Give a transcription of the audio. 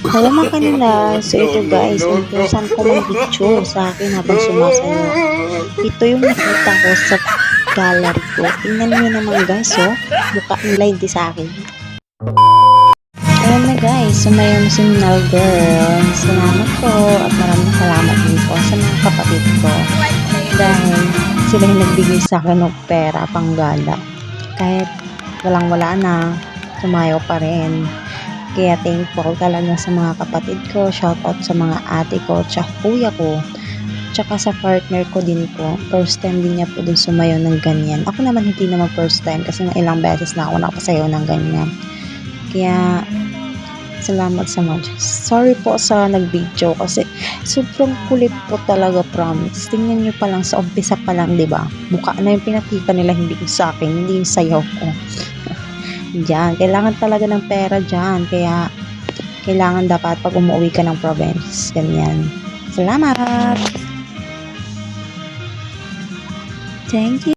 Alam mo kanina, so ito guys, inutusan ko mag-video sa akin habang sumasayaw. Ito yung nakita ko sa gallery ko. Tingnan nyo naman guys, oh. Mukha nila hindi sa akin. Ayan na guys, sumayaw na si Minal Girl. Salamat po at maraming salamat din po sa mga kapatid ko. Dahil sila yung nagbigay sa akin ng pera pang gala. Kahit walang-wala na, sumayaw pa rin. Kaya thankful talaga sa mga kapatid ko, shoutout sa mga ate ko, tsaka kuya ko, tsaka sa partner ko din po. First time din niya po din sumayaw ng ganyan. Ako naman hindi naman first time kasi nga ilang beses na ako nakasayaw ng ganyan. Kaya salamat sa much. Sorry po sa nag-video kasi sobrang kulit po talaga, promise. Tingnan nyo pa lang sa umpisa pa lang, di ba? Mukha na yung pinakita nila, hindi yung sa akin, hindi yung sayaw ko. Diyan, kailangan talaga ng pera diyan. Kaya kailangan dapat pag umuwi ka ng province, ganyan. Salamat. Thank you.